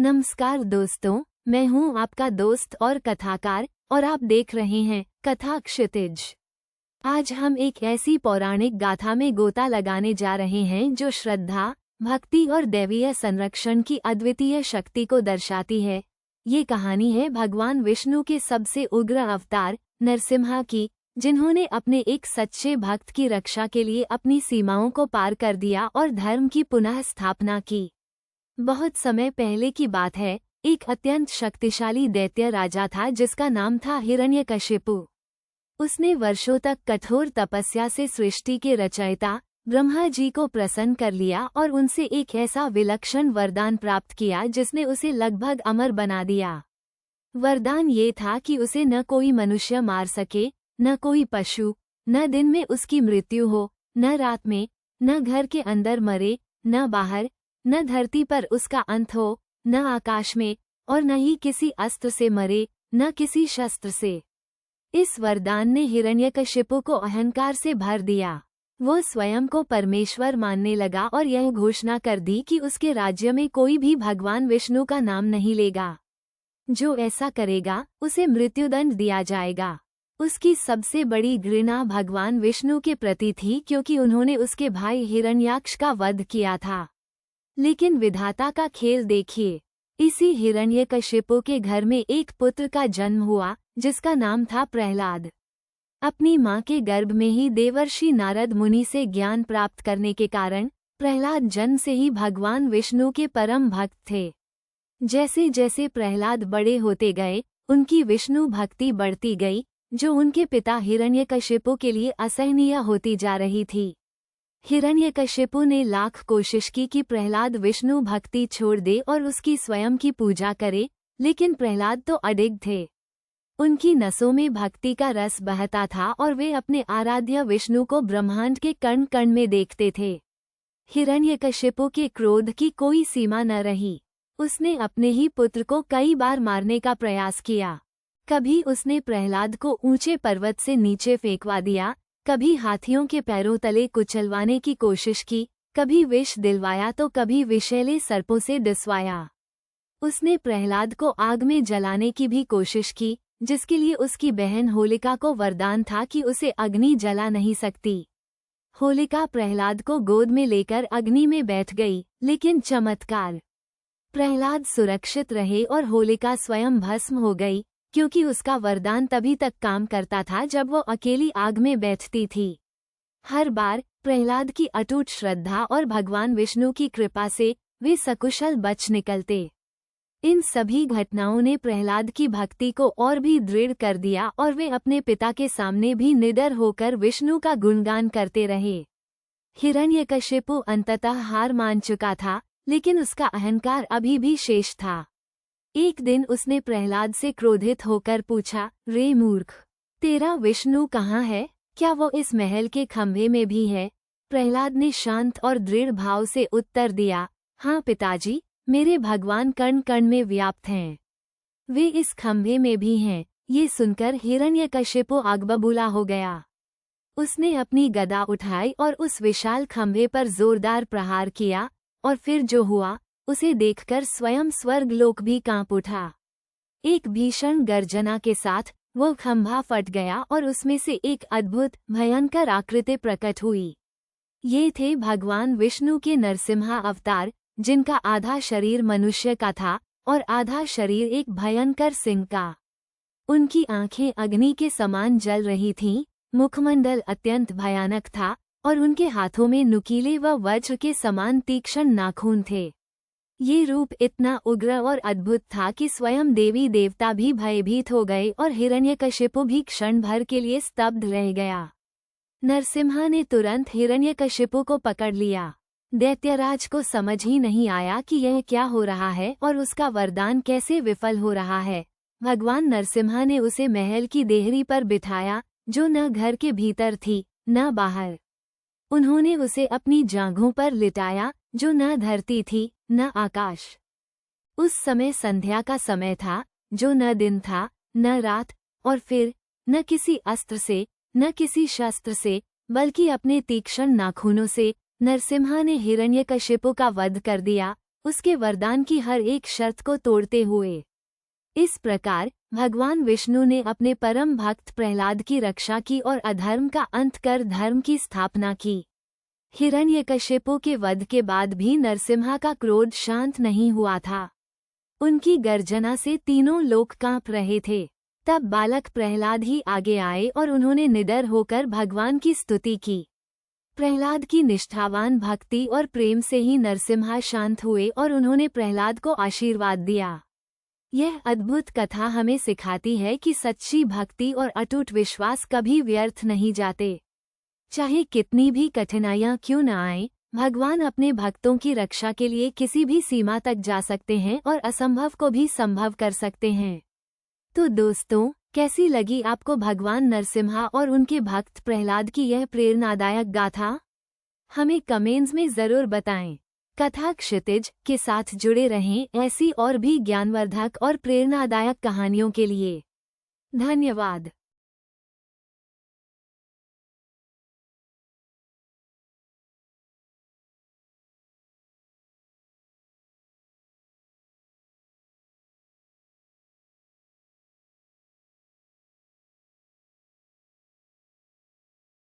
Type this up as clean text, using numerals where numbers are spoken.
नमस्कार दोस्तों, मैं हूं आपका दोस्त और कथाकार और आप देख रहे हैं कथा क्षितिज। आज हम एक ऐसी पौराणिक गाथा में गोता लगाने जा रहे हैं जो श्रद्धा, भक्ति और दैवीय संरक्षण की अद्वितीय शक्ति को दर्शाती है। ये कहानी है भगवान विष्णु के सबसे उग्र अवतार नरसिम्हा की, जिन्होंने अपने एक सच्चे भक्त की रक्षा के लिए अपनी सीमाओं को पार कर दिया और धर्म की पुनः स्थापना की। बहुत समय पहले की बात है, एक अत्यंत शक्तिशाली दैत्य राजा था जिसका नाम था हिरण्यकशिपु। उसने वर्षों तक कठोर तपस्या से सृष्टि के रचयिता ब्रह्मा जी को प्रसन्न कर लिया और उनसे एक ऐसा विलक्षण वरदान प्राप्त किया जिसने उसे लगभग अमर बना दिया। वरदान ये था कि उसे न कोई मनुष्य मार सके, न कोई पशु, न दिन में उसकी मृत्यु हो, न रात में, न घर के अंदर मरे, न बाहर, न धरती पर उसका अंत हो, न आकाश में, और न ही किसी अस्त्र से मरे, न किसी शस्त्र से। इस वरदान ने हिरण्यकशिपु को अहंकार से भर दिया। वो स्वयं को परमेश्वर मानने लगा और यह घोषणा कर दी कि उसके राज्य में कोई भी भगवान विष्णु का नाम नहीं लेगा। जो ऐसा करेगा उसे मृत्युदंड दिया जाएगा। उसकी सबसे बड़ी घृणा भगवान विष्णु के प्रति थी, क्योंकि उन्होंने उसके भाई हिरण्याक्ष का वध किया था। लेकिन विधाता का खेल देखिए। इसी हिरण्यकशिपु के घर में एक पुत्र का जन्म हुआ जिसका नाम था प्रहलाद। अपनी मां के गर्भ में ही देवर्षि नारद मुनि से ज्ञान प्राप्त करने के कारण प्रहलाद जन्म से ही भगवान विष्णु के परम भक्त थे। जैसे जैसे प्रहलाद बड़े होते गए, उनकी विष्णु भक्ति बढ़ती गई, जो उनके पिता हिरण्यकशिपु के लिए असहनीय होती जा रही थी। हिरण्यकशिपु ने लाख कोशिश की कि प्रहलाद विष्णु भक्ति छोड़ दे और उसकी स्वयं की पूजा करे, लेकिन प्रहलाद तो अडिग थे। उनकी नसों में भक्ति का रस बहता था और वे अपने आराध्य विष्णु को ब्रह्मांड के कण कण में देखते थे। हिरण्यकशिपु के क्रोध की कोई सीमा न रही। उसने अपने ही पुत्र को कई बार मारने का प्रयास किया। कभी उसने प्रहलाद को ऊंचे पर्वत से नीचे फेंकवा दिया, कभी हाथियों के पैरों तले कुचलवाने की कोशिश की, कभी विष दिलवाया तो कभी विषैले सर्पों से डिसवाया। उसने प्रहलाद को आग में जलाने की भी कोशिश की, जिसके लिए उसकी बहन होलिका को वरदान था कि उसे अग्नि जला नहीं सकती। होलिका प्रहलाद को गोद में लेकर अग्नि में बैठ गई, लेकिन चमत्कार, प्रहलाद सुरक्षित रहे और होलिका स्वयं भस्म हो गई, क्योंकि उसका वरदान तभी तक काम करता था जब वो अकेली आग में बैठती थी। हर बार प्रहलाद की अटूट श्रद्धा और भगवान विष्णु की कृपा से वे सकुशल बच निकलते। इन सभी घटनाओं ने प्रहलाद की भक्ति को और भी दृढ़ कर दिया और वे अपने पिता के सामने भी निडर होकर विष्णु का गुणगान करते रहे। हिरण्यकशिपु अंततः हार मान चुका था, लेकिन उसका अहंकार अभी भी शेष था। एक दिन उसने प्रहलाद से क्रोधित होकर पूछा, रे मूर्ख, तेरा विष्णु कहाँ है? क्या वो इस महल के खंभे में भी है? प्रहलाद ने शांत और दृढ़ भाव से उत्तर दिया, हाँ पिताजी, मेरे भगवान कण कण में व्याप्त हैं। वे इस खंभे में भी हैं। ये सुनकर हिरण्यकशिपु आग बबूला हो गया। उसने अपनी गदा उठाई और उस विशाल खंभे पर जोरदार प्रहार किया, और फिर जो हुआ उसे देखकर स्वयं स्वर्गलोक भी कांप उठा। एक भीषण गर्जना के साथ वो खंभा फट गया और उसमें से एक अद्भुत भयंकर आकृति प्रकट हुई। ये थे भगवान विष्णु के नरसिम्हा अवतार, जिनका आधा शरीर मनुष्य का था और आधा शरीर एक भयंकर सिंह का। उनकी आंखें अग्नि के समान जल रही थीं, मुखमंडल अत्यंत भयानक था और उनके हाथों में नुकीले व वज्र के समान तीक्ष्ण नाखून थे। ये रूप इतना उग्र और अद्भुत था कि स्वयं देवी देवता भी भयभीत हो गए और हिरण्यकशिपु भी क्षण भर के लिए स्तब्ध रह गया। नरसिम्हा ने तुरंत हिरण्यकशिपु को पकड़ लिया। दैत्यराज को समझ ही नहीं आया कि यह क्या हो रहा है और उसका वरदान कैसे विफल हो रहा है। भगवान नरसिम्हा ने उसे महल की देहरी पर बिठाया, जो न घर के भीतर थी न बाहर। उन्होंने उसे अपनी जांघों पर लिटाया, जो न धरती थी न आकाश। उस समय संध्या का समय था, जो न दिन था न रात, और फिर न किसी अस्त्र से न किसी शस्त्र से, बल्कि अपने तीक्ष्ण नाखूनों से नरसिम्हा ने हिरण्यकशिपु का वध कर दिया उसके वरदान की हर एक शर्त को तोड़ते हुए। इस प्रकार भगवान विष्णु ने अपने परम भक्त प्रहलाद की रक्षा की और अधर्म का अंत कर धर्म की स्थापना की। हिरण्यकशिपु के वध के बाद भी नरसिम्हा का क्रोध शांत नहीं हुआ था। उनकी गर्जना से तीनों लोक कांप रहे थे। तब बालक प्रहलाद ही आगे आए और उन्होंने निडर होकर भगवान की स्तुति की। प्रहलाद की निष्ठावान भक्ति और प्रेम से ही नरसिम्हा शांत हुए और उन्होंने प्रहलाद को आशीर्वाद दिया। यह अद्भुत कथा हमें सिखाती है कि सच्ची भक्ति और अटूट विश्वास कभी व्यर्थ नहीं जाते। चाहे कितनी भी कठिनाइयां क्यों न आए, भगवान अपने भक्तों की रक्षा के लिए किसी भी सीमा तक जा सकते हैं और असंभव को भी संभव कर सकते हैं। तो दोस्तों, कैसी लगी आपको भगवान नरसिम्हा और उनके भक्त प्रहलाद की यह प्रेरणादायक गाथा? हमें कमेंट्स में जरूर बताएं। कथा क्षितिज के साथ जुड़े रहें ऐसी और भी ज्ञानवर्धक और प्रेरणादायक कहानियों के लिए। धन्यवाद।